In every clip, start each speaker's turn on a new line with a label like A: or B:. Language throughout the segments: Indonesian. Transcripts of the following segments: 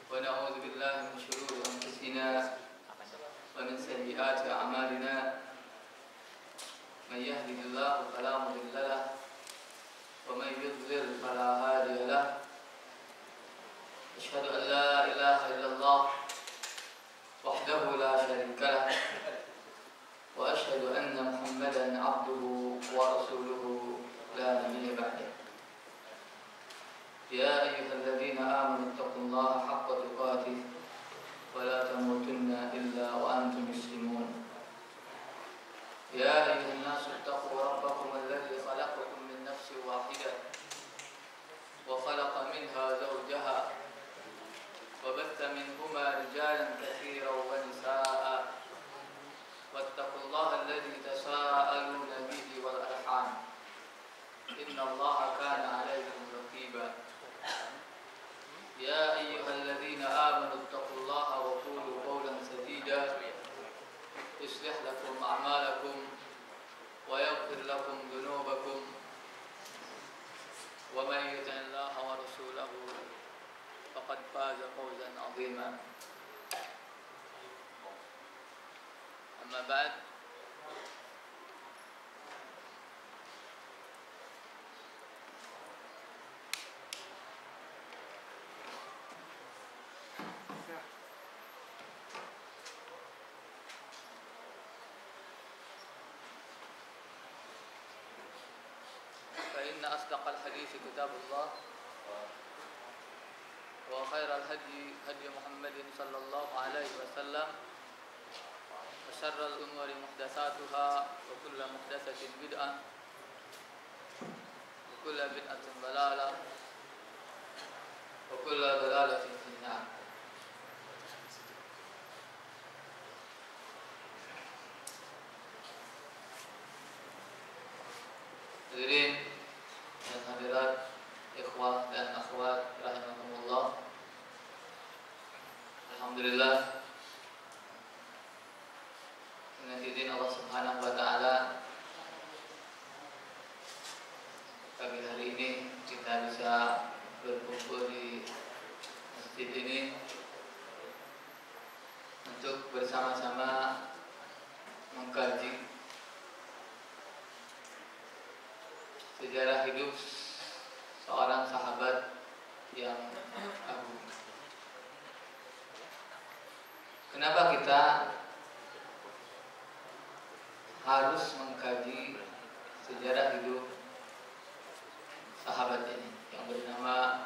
A: ونعوذ بالله من شرور أنفسنا ومن سيئات أعمالنا من يهده الله فلا مضل له ومن يضلل فلا هادي له أشهد أن لا إله إلا الله وحده لا شريك له وأشهد أن محمدا عبده ورسوله لا نبي بعده يا أيها الذين آمنوا اتقوا الله حق تقاته ولا تموتن إلا وأنتم مسلمون يا أيها الناس اتقوا ربكم الذي خلقكم من نفس واحدة وخلق منها زوجها وبث منهما رجالا كثيرا ونساء واتقوا الله الذي تساءلون به والأرحام إن الله كان عليكم رقيبا يا أيها الذين آمنوا اتقوا الله وقولوا قولا سديدا يصلح لكم أعمالكم ويغفر لكم ذنوبكم ومن يطع الله ورسوله فقد فاز فوزا عظيما أما بعد فإن أصدق الحديث كتاب الله وخير الهدي هدي محمد صلى الله عليه وسلم وشر الأمور محدثاتها وكل محدثة بدعة وكل بدعة ضلالة وكل ضلالة في النار. Hadirin dan hadirat, ikhwah dan akhwat rahimakumullah. Alhamdulillah, dengan izin Allah Subhanahu wa taala, pagi hari ini kita bisa berkumpul di masjid ini untuk bersama-sama mengkaji sejarah hidup seorang sahabat yang agung. Kenapa kita harus mengkaji sejarah hidup sahabat ini yang bernama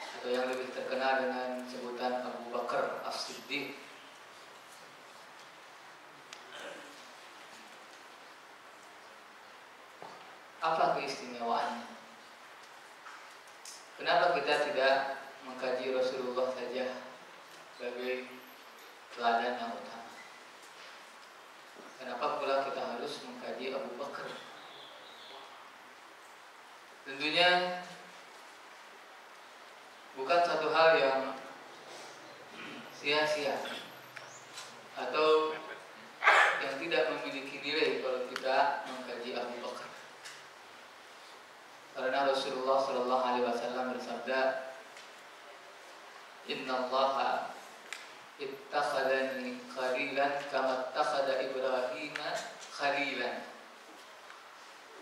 A: atau yang lebih terkenal dengan sebutan Abu Bakar As-Siddiq? Apa keistimewaannya? Kenapa kita tidak mengkaji Rasulullah saja sebagai teladan yang utama? Kenapa pula kita harus mengkaji Abu Bakar? Tentunya bukan satu hal yang sia-sia atau yang tidak memiliki nilai kalau kita mengkaji Abu Bakar. Karena Rasulullah Sallallahu Alaihi Wasallam bersabda, Inna Allah ittakhadani khalilan kama ittakhada Ibrahim khalilan.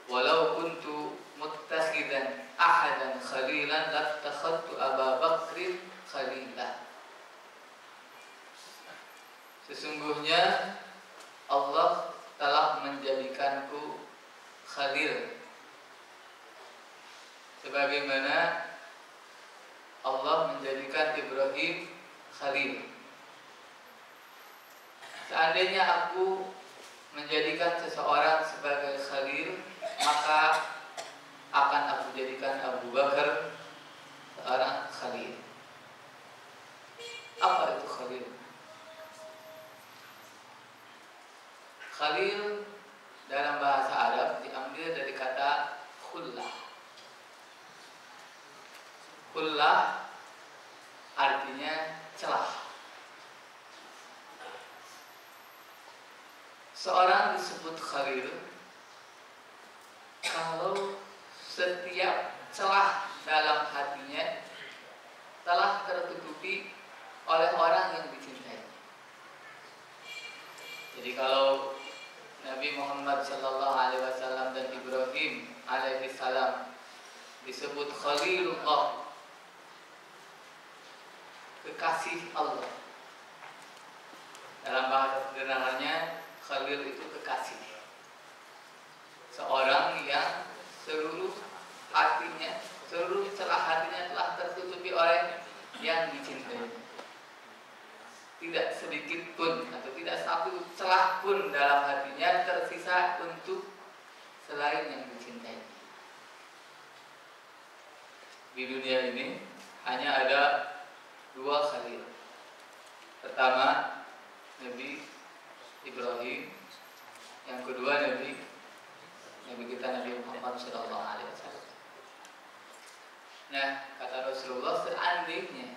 A: Walau kuntu muttakhidan ahadan khalilan lattakhadtu Aba Bakrin khalilan. Sesungguhnya Allah telah menjadikanku khalil, sebagaimana Allah menjadikan Ibrahim khalil. Seandainya aku menjadikan seseorang sebagai khalil, maka akan aku jadikan Abu Bakar seorang khalil. Apa itu khalil? Khalil dalam bahasa Arab diambil dari kata khullah. Khullah artinya celah. Seorang disebut khalil kalau setiap celah dalam hatinya telah tertutupi oleh orang yang dicintai. Jadi kalau Nabi Muhammad sallallahu alaihi wasallam dan Ibrahim alaihi salam disebut Khalilullah, kekasih Allah. Dalam bahasa sederhananya, Khalil itu kekasih. Seorang yang seluruh hatinya, seluruh celah hatinya telah tertutupi oleh yang dicintai. Tidak sedikit pun atau tidak satu celah pun dalam hatinya tersisa untuk selain yang dicintai. Di dunia ini hanya ada dua Khalil. Pertama Nabi Ibrahim, yang kedua Nabi kita Nabi Muhammad SAW. Nah, kata Rasulullah, seandainya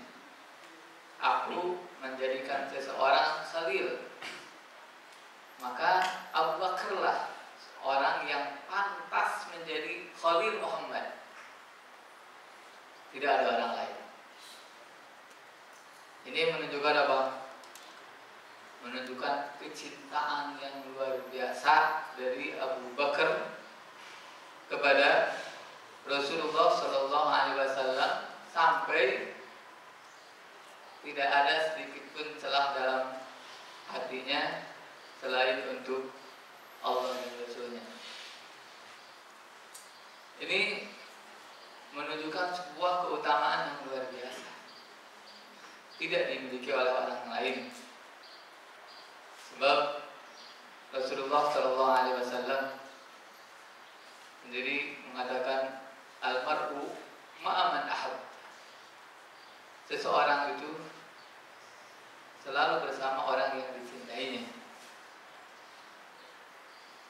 A: aku menjadikan seseorang Khalil, maka Abu Bakarlah orang yang pantas menjadi Khalil Muhammad. Tidak ada orang lain. Ini menunjukkan apa? Menunjukkan kecintaan yang luar biasa dari Abu Bakar kepada Rasulullah Shallallahu Alaihi Wasallam, sampai tidak ada sedikit pun celah dalam hatinya selain untuk Allah dan Rasulnya. Ini menunjukkan sebuah keutamaan yang luar biasa, tidak dimiliki oleh orang lain. Sebab Rasulullah Shallallahu Alaihi Wasallam sendiri mengatakan, almar'u ma'aman ahab. Seseorang itu selalu bersama orang yang dicintainya.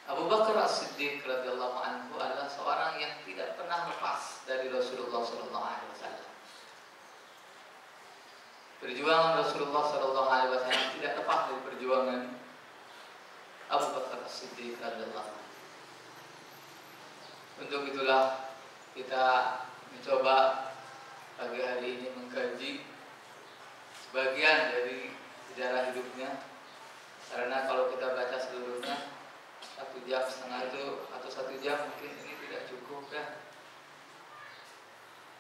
A: Abu Bakar As-Siddiq radhiyallahu anhu adalah seorang yang tidak pernah lepas dari Rasulullah Shallallahu Alaihi Wasallam. Perjuangan Rasulullah Shallallahu Alaihi Wasallam tidak lepas dari perjuangan Abu Bakar As-Siddiq radhiyallahu anhu. Untuk itulah kita mencoba pagi hari ini mengkaji sebagian dari sejarah hidupnya, karena kalau kita baca seluruhnya 1,5 jam itu atau 1 jam mungkin ini tidak cukup ya.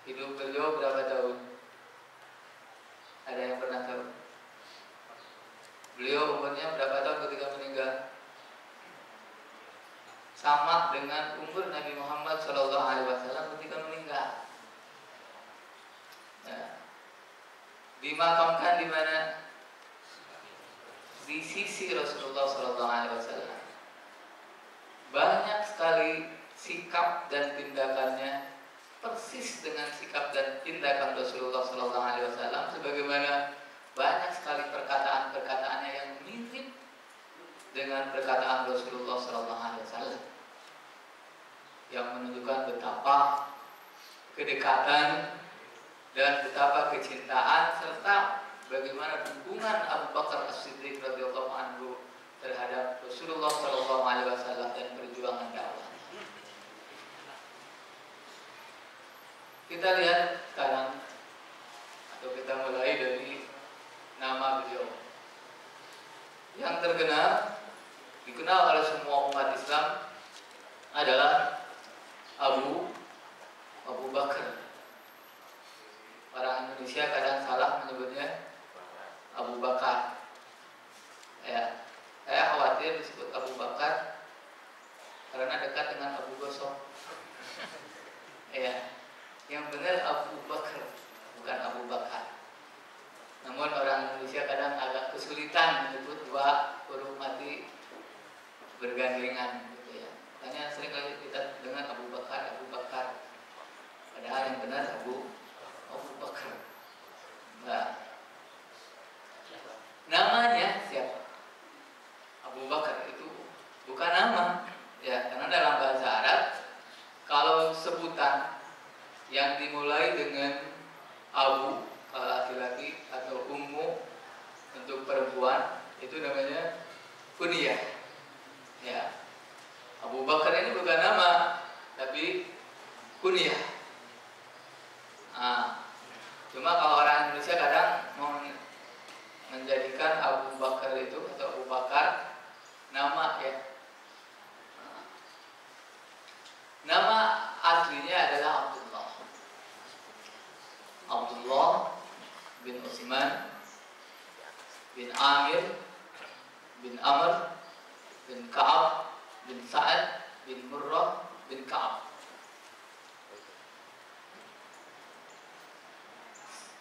A: Hidup beliau berapa tahun? Ada yang pernah tahu? Beliau umurnya berapa tahun ketika meninggal? Sama dengan umur Nabi Muhammad SAW ketika meninggal. Ya. Dimakamkan di mana? Di sisi Rasulullah SAW. Banyak sekali sikap dan tindakannya persis dengan sikap dan tindakan Rasulullah SAW, sebagaimana banyak sekali perkataan-perkataannya yang mirip dengan perkataan Rasulullah SAW, yang menunjukkan betapa kedekatan dan betapa kecintaan serta bagaimana dukungan Abu Bakar As-Siddiq radhiyallahu anhu terhadap Rasulullah SAW dan perjuangan dakwah. Kita lihat sekarang, atau kita mulai dari nama beliau yang dikenal oleh semua umat Islam adalah Abu Bakar. Orang Indonesia kadang salah menyebutnya Abu Bakar. Ya, saya khawatir disebut Abu Bakar karena dekat dengan Abu Gosok. Ya, yang benar Abu Bakar, bukan Abu Bakar. Namun orang Indonesia kadang agak kesulitan menyebut dua huruf mati bergandengan, gitu ya. Makanya sering kali kita dengar Abu Bakar, padahal yang benar Abu Bakar. Nah, namanya siapa? Abu Bakar itu bukan nama, ya, karena dalam bahasa Arab kalau sebutan yang dimulai dengan Abu kalau laki-laki atau Ummu untuk perempuan itu namanya kunyah. Ya, Abu Bakar ini bukan nama, tapi kunyah. Cuma kalau orang Utsman bin Amir bin Amr bin Ka'ab bin Sa'ad bin Murrah bin Ka'ab.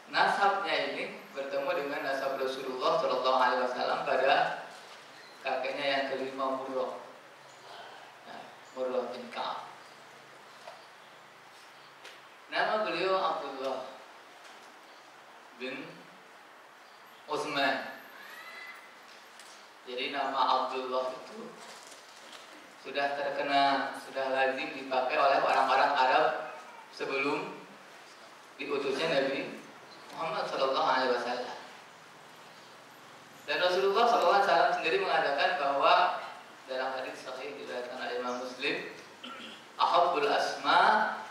A: Nasabnya ini bertemu dengan nasab Rasulullah Shallallahu Alaihi Wasallam pada kakeknya yang kelima, Murrah, Murrah bin Ka'ab. Nama beliau Abdullah bin Utsman. Jadi nama Abdullah itu sudah terkenal, sudah lazim dipakai oleh orang-orang Arab sebelum diutusnya Nabi Muhammad Sallallahu Alaihi Wasallam. Dan Rasulullah Sallallahu Alaihi Wasallam sendiri mengatakan bahwa dalam hadis sahih diriwayatkan oleh Imam Muslim, ahabbul asma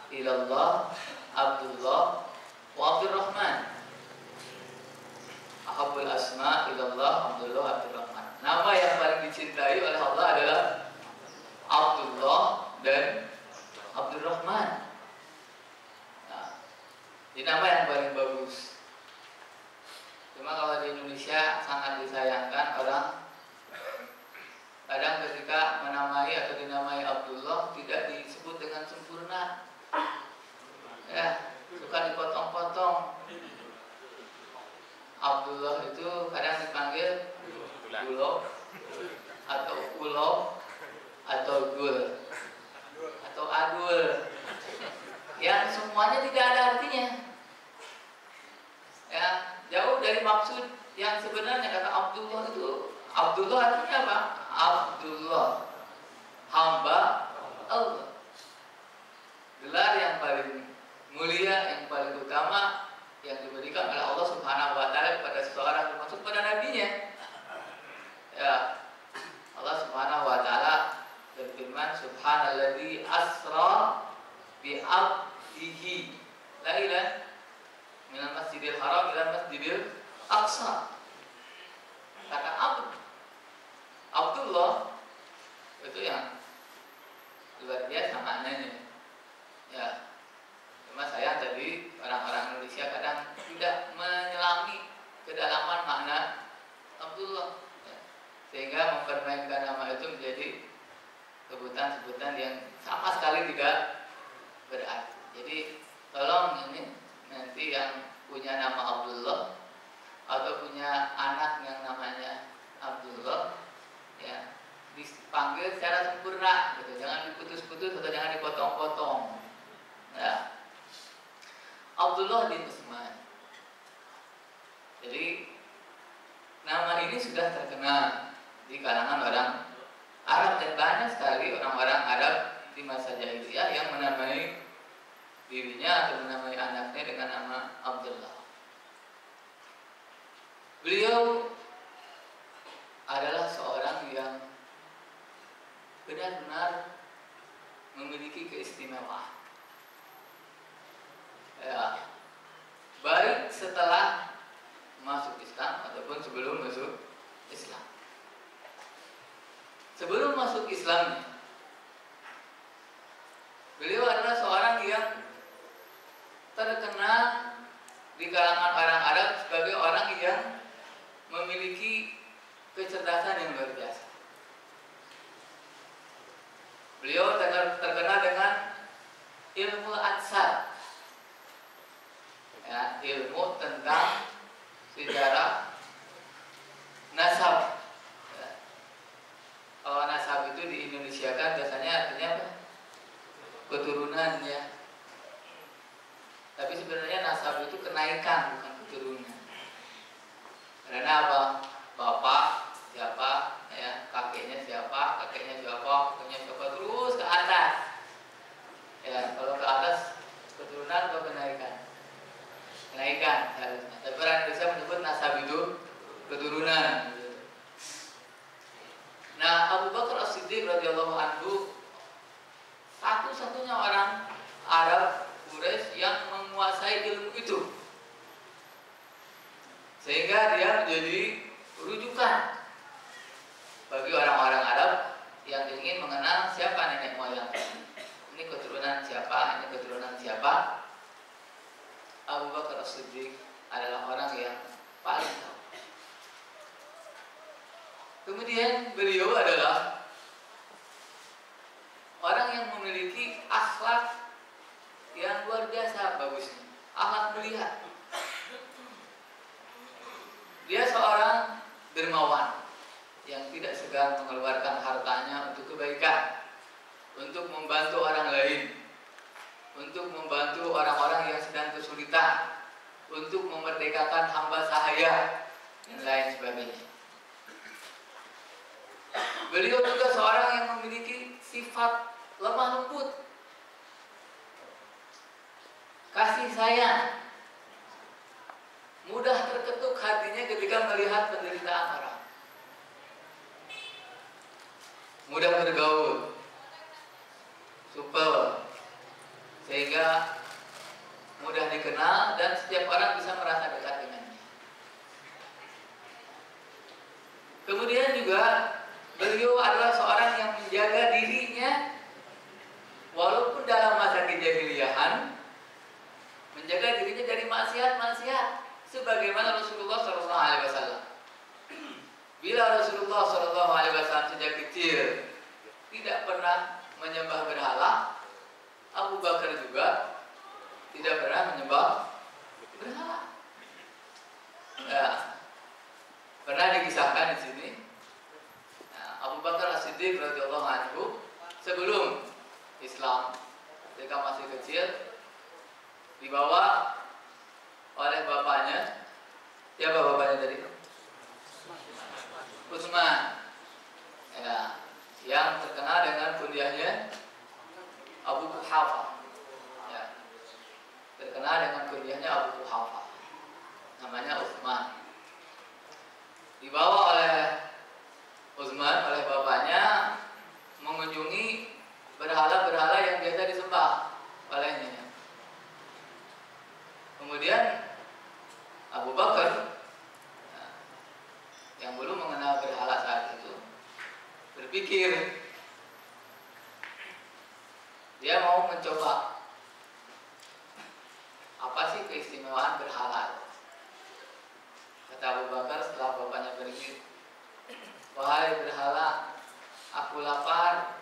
A: ilallah Abdullah wa Abdurrahman. Ahabbul asma ilallah Abdullah wa Abdurrahman. Nama yang paling dicintai oleh Allah adalah Abdullah dan Abdurrahman. Nah, ini nama yang paling bagus. Cuma kalau di Indonesia sangat disayangkan orang kadang ketika menamai atau dinamai Abdullah tidak disebut dengan sempurna. Ya, suka dipotong-potong. Abdullah itu kadang dipanggil Gulo atau Ulo atau Gul atau Agul, yang semuanya tidak ada artinya. Ya, jauh dari maksud yang sebenarnya. Kata Abdullah itu, Abdullah artinya apa? Abdullah, hamba Allah. Gelar yang paling mulia, yang paling utama yang diberikan oleh Allah Subhanahu wa taala kepada seseorang, termasuk pada nabinya. Ya, Allah Subhanahu wa taala berfirman, subhanalladzi asra bi 'abdihi lailan minal masjidil haram ila masjidil aqsa. Kata Abdullah itu yang luar biasa maknanya. Ya, cuma saya tadi orang-orang Indonesia kadang tidak menyelami kedalaman makna Abdullah, ya, sehingga mempermainkan nama itu menjadi sebutan-sebutan yang sama sekali tidak berarti. Jadi tolong ini nanti yang punya nama Abdullah atau punya anak yang namanya Abdullah, ya, dipanggil secara sempurna gitu. Jangan diputus-putus atau jangan dipotong-potong. Ya. Abdullah bin Utsman. Jadi nama ini sudah terkenal di kalangan orang Arab, dan banyak sekali orang-orang Arab di masa jahiliyah yang menamai dirinya atau menamai anaknya dengan nama Abdullah. Beliau adalah seorang yang benar-benar memiliki keistimewaan. Ya, baik setelah masuk Islam ataupun sebelum masuk Islam. Sebelum masuk Islam, beliau adalah seorang yang terkenal di kalangan orang Arab sebagai orang yang memiliki kecerdasan yang luar biasa. Beliau terkenal dengan ilmu ansar, ya, ilmu tentang sejarah nasab. Ya. Kalau nasab itu di Indonesia kan biasanya artinya apa? Keturunan, ya. Tapi sebenarnya nasab itu kenaikan, bukan keturunan. Karena apa? Bapak siapa, ya, kakeknya siapa, kakeknya siapa, terus ke atas. Ya, kalau ke atas keturunan atau kenaikan? Kenaikan harusnya. Tapi orang Indonesia menyebut nasab itu keturunan. Nah, Abu Bakar As-Siddiq radhiyallahu anhu satu-satunya orang Arab Quraisy yang menguasai ilmu itu, sehingga dia menjadi rujukan bagi orang-orang Arab yang ingin mengenal siapa nenek moyang. Ini keturunan siapa, ini keturunan siapa. Abu Bakar As-Siddiq adalah orang yang paling tahu. Kemudian beliau adalah orang yang memiliki akhlak yang luar biasa bagusnya, akhlak mulia. Dia seorang dermawan yang tidak segan mengeluarkan hartanya untuk kebaikan, untuk membantu orang lain, untuk membantu orang-orang yang sedang kesulitan, untuk memerdekakan hamba sahaya, dan lain sebagainya. Beliau juga seorang yang memiliki sifat lemah lembut, kasih sayang, mudah terketuk hatinya ketika melihat penderitaan orang, mudah bergaul, supel, sehingga mudah dikenal dan setiap orang bisa merasa dekat dengannya. Kemudian juga beliau adalah seorang yang menjaga dirinya walaupun dalam masa kejahiliahan, menjaga dirinya dari maksiat-maksiat sebagaimana Rasulullah SAW. Bila Rasulullah SAW sejak kecil tidak pernah menyembah berhala, Abu Bakar juga tidak pernah menyembah berhala. Ya, pernah dikisahkan di sini. Abu Bakar As-Siddiq radhiyallahu anhu sebelum Islam, ketika masih kecil, dibawa oleh bapaknya. Siapa bapaknya tadi? Utsman. Ya, yang terkenal dengan kunyahnya Abu Quhafah. Ya, terkenal dengan kunyahnya Abu Quhafah. Namanya Utsman. Dibawa oleh Utsman, oleh bapaknya, mengunjungi berhala-berhala yang biasa disembah olehnya. Kemudian Abu Bakar yang belum mengenal berhala saat itu berpikir dia mau mencoba apa sih keistimewaan berhala. Kata Abu Bakar setelah bapaknya pergi, "Wahai berhala, aku lapar,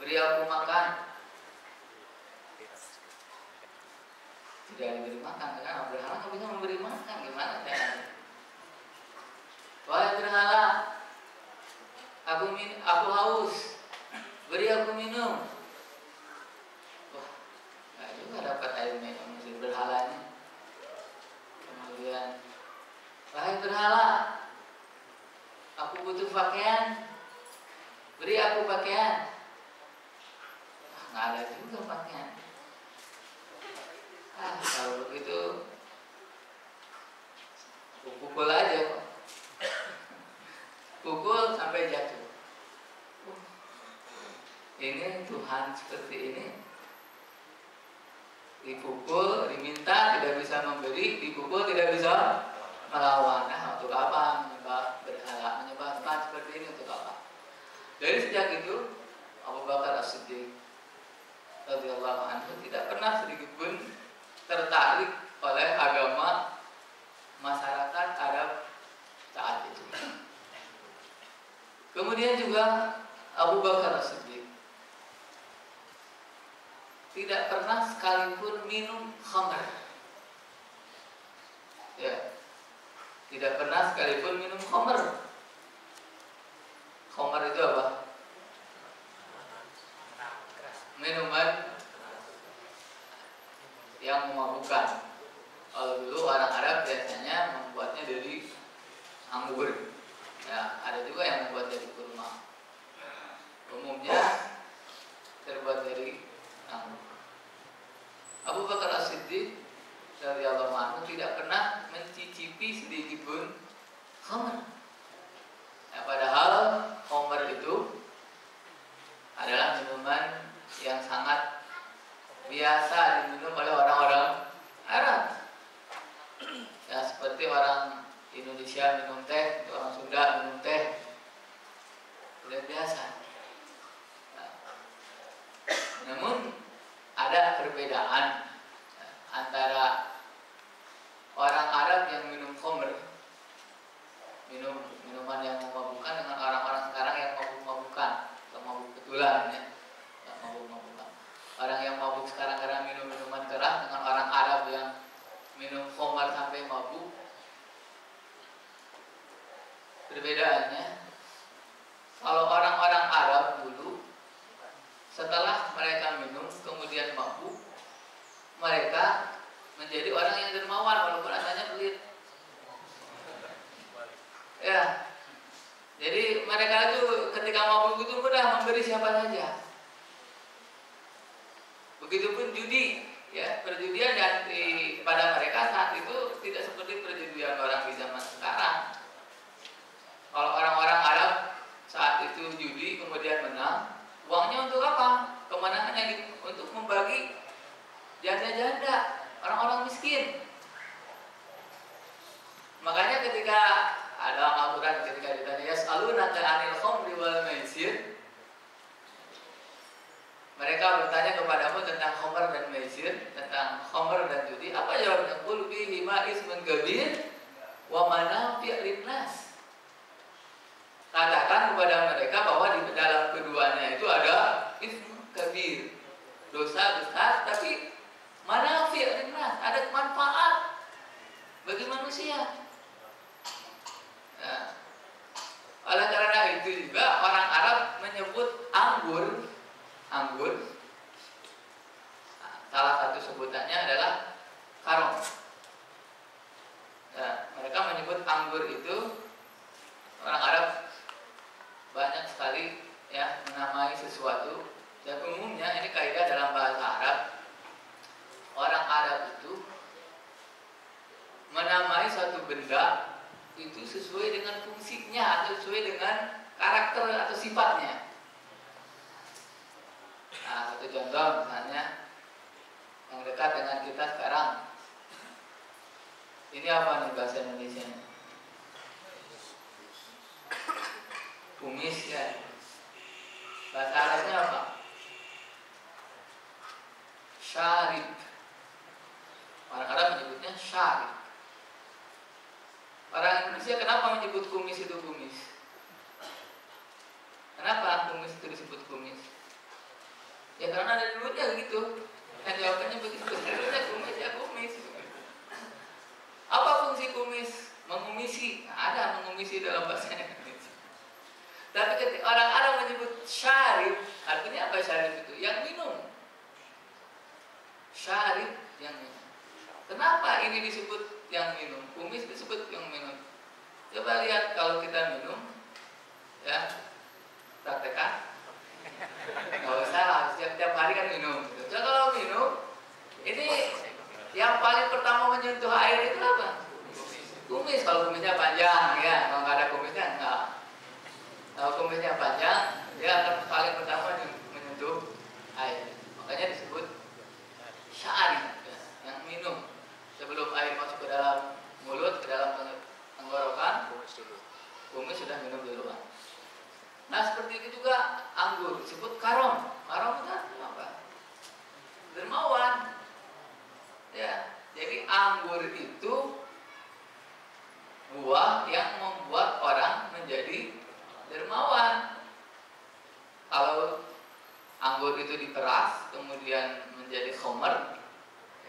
A: beri aku makan." Tidak diberi makan, karena berhala nggak bisa memberi makan, gimana caranya? "Wahai berhala, aku haus, beri aku minum." Wah, nggak juga dapat air minum si berhalanya. Kemudian, "Wahai berhala, aku butuh pakaian, beri aku pakaian." Wah, nggak ada juga pakaian. Kalau begitu pukul aja kok. Pukul sampai jatuh. Ini Tuhan seperti ini, dipukul, diminta tidak bisa memberi, dipukul tidak bisa melawan. Nah, untuk apa menyembah berhala, menyembah Tuhan seperti ini, untuk apa? Dari sejak itu Abu Bakar As-Siddiq radhiyallahu anhu tidak pernah sedikit pun tertarik oleh agama masyarakat Arab saat itu. Kemudian juga Abu Bakar As-Siddiq tidak pernah sekalipun minum khamr. Ya, tidak pernah sekalipun minum khamr. Khamr itu apa? Minuman yang memabukkan. Kalau dulu orang Arab biasanya membuatnya dari anggur. Ya, ada juga yang membuat dari kurma. Umumnya terbuat dari anggur. Abu Bakar As-Siddiq radhiyallahu anhu tidak pernah mencicipi sedikit pun khamr. Ya, padahal khamr itu adalah minuman yang sangat biasa diminum oleh orang-orang Arab. Ya, seperti orang Indonesia minum teh, orang Sunda minum teh, sudah biasa. Nah, namun ada perbedaan antara orang Arab yang minum khamr Perbedaannya, kalau orang-orang Arab dulu setelah mereka minum kemudian mabuk, mereka menjadi orang yang dermawan walaupun rasanya pelit. Ya, jadi mereka itu ketika mabuk itu mudah memberi siapa saja. Begitupun judi, ya, perjudian dan pada mereka saat itu tidak seperti perjudian orang di zaman sekarang. Kalau orang-orang Arab saat itu judi kemudian menang, uangnya untuk apa? Kemenangannya untuk membagi janda-janda, orang-orang miskin. Makanya ketika ada aturan ketika ditanya yas'alunaka 'anil khamri wal maisir, mereka bertanya kepadamu tentang khamr dan maisir, tentang khamr dan judi. Apa jawabnya? Qul bihi ma ismun kabir wa manafi' linnas. Katakan kepada mereka bahwa di dalam keduanya itu ada ism kabir, dosa besar, tapi manafi' linnas, ada manfaat bagi manusia. Nah, oleh karena itu juga orang Arab menyebut anggur. Nah, salah satu sebutannya adalah karom. Nah, mereka menyebut anggur itu, orang Arab banyak sekali ya menamai sesuatu, dan umumnya ini kaidah dalam bahasa Arab. Orang Arab itu menamai suatu benda itu sesuai dengan fungsinya atau sesuai dengan karakter atau sifatnya. Nah, satu contoh misalnya yang dekat dengan kita sekarang. Ini apa nih bahasa Indonesia? Kumis ya. Bahasa Arabnya apa? Syarib. Orang Arab menyebutnya syarib. Orang Indonesia kenapa menyebut kumis itu kumis? Kenapa kumis itu disebut kumis? Ya karena dari dulunya gitu. Yang jawabannya begitu. Dulunya kumis ya kumis. Apa fungsi kumis? Mengumisi. Nah, ada mengumisi dalam bahasa Indonesia. Tapi ketika orang Arab menyebut syarib, artinya apa syarib itu? Yang minum. Syarib yang minum. Kenapa ini disebut yang minum? Kumis disebut yang minum. Coba lihat kalau kita minum, ya, praktekkan. Nggak usah lah, setiap hari kan minum. Jadi kalau minum, ini yang paling pertama menyentuh air itu apa? Kumis. Kalau kumisnya panjang, ya, kalau nggak ada kumisnya enggak. Kalau kumisnya panjang, dia akan paling pertama menyentuh air. Makanya disebut syarib, ya, yang minum. Sebelum air masuk ke dalam mulut, ke dalam tenggorokan, kumis sudah minum duluan. Nah, seperti itu juga anggur disebut karom. Karom itu apa? Dermawan. Ya, jadi anggur itu buah yang membuat orang menjadi dermawan. Kalau anggur itu diperas kemudian menjadi khamr,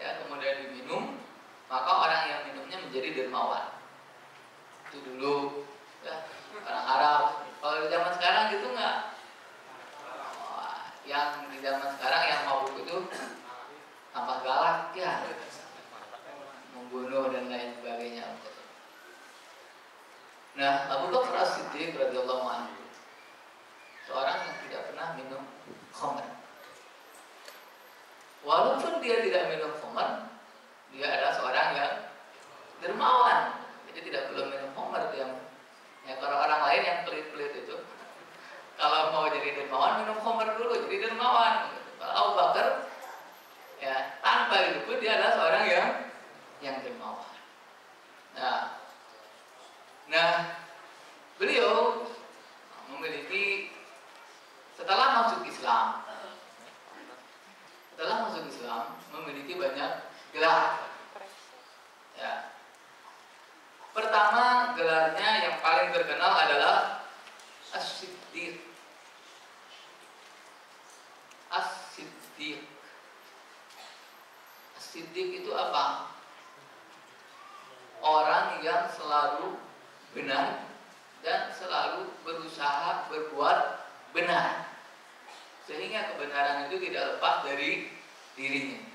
A: ya, kemudian diminum, maka orang yang minumnya menjadi dermawan. Itu dulu ya, orang Arab. Kalau di zaman sekarang gitu enggak. Yang di zaman sekarang yang mabuk itu tambah galak ya, membunuh dan lain sebagainya. Nah, Abu Bakar As-Siddiq radhiyallahu anhu, seorang yang tidak pernah minum khamr. Walaupun dia tidak minum khamr, dia adalah seorang yang dermawan. Jadi tidak perlu minum khamr. Ya, kalau orang lain yang pelit-pelit itu, kalau mau jadi dermawan minum khamr dulu, jadi dermawan. Kalau Abu Bakar, ya, tanpa itu pun dia adalah seorang yang dermawan. Nah, beliau memiliki setelah masuk Islam memiliki banyak gelar. Ya. Pertama, gelarnya yang paling terkenal adalah As-Siddiq. As-Siddiq. As-Siddiq itu apa? Orang yang selalu benar dan selalu berusaha berbuat benar, sehingga kebenaran itu tidak lepas dari dirinya.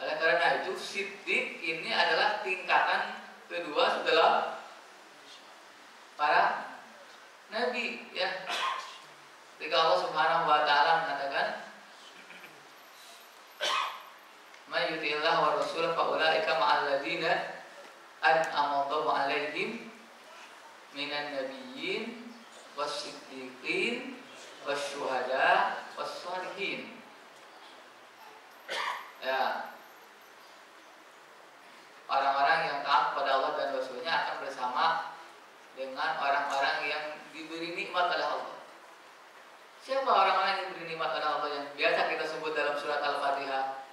A: Oleh karena itu, siddiq ini adalah tingkatan kedua setelah para nabi, ya. Ketika Allah Subhanahu wa taala mengatakan, "May yuti'illah wa rasulahu fa ulaika ma'al ladzina an'ama Allahu 'alaihim minan nabiyyin was-siddiqin wasyuhada was-shalihin." Ya. Orang-orang yang taat kepada Allah dan Rasulnya akan bersama dengan orang-orang yang diberi nikmat oleh Allah. Siapa orang-orang yang diberi nikmat oleh Allah yang biasa kita sebut dalam surat Al-Fatihah?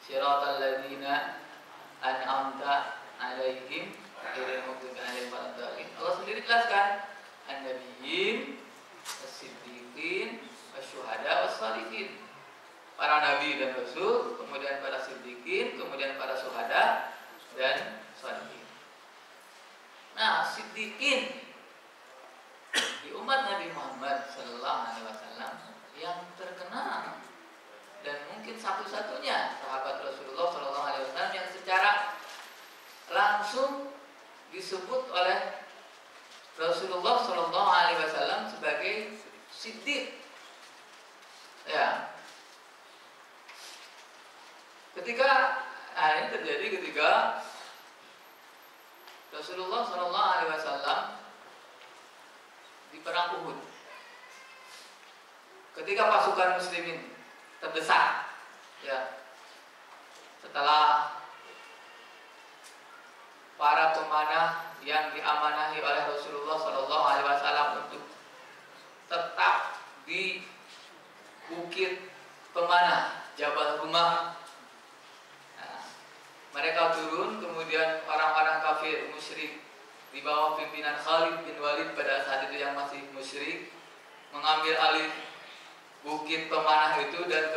A: Shiratal ladzina an'amta 'alaihim ghairil maghdubi 'alaihim waladdallin. Allah sendiri jelaskan, an-nabiyyin, as-siddiqin, wasyuhada, was-shalihin. Para nabi dan rasul, kemudian para siddiqin, kemudian para syuhada dan shalihin. Nah, siddiqin di umat Nabi Muhammad sallallahu alaihi wasallam yang terkenal dan mungkin satu-satunya sahabat Rasulullah sallallahu alaihi wasallam yang secara langsung disebut oleh Rasulullah sallallahu alaihi wasallam sebagai siddiq. Ya. Ini terjadi ketika Rasulullah sallallahu alaihi wasallam di perang Uhud. Ketika pasukan muslimin terdesak, ya, setelah para pemanah yang diamanahi oleh Rasulullah sallallahu alaihi wasallam untuk tetap di bukit pemanah Jabal Rumah, mereka turun, kemudian orang-orang kafir musyrik di bawah pimpinan Khalid bin Walid pada saat itu yang masih musyrik mengambil alih bukit pemanah itu dan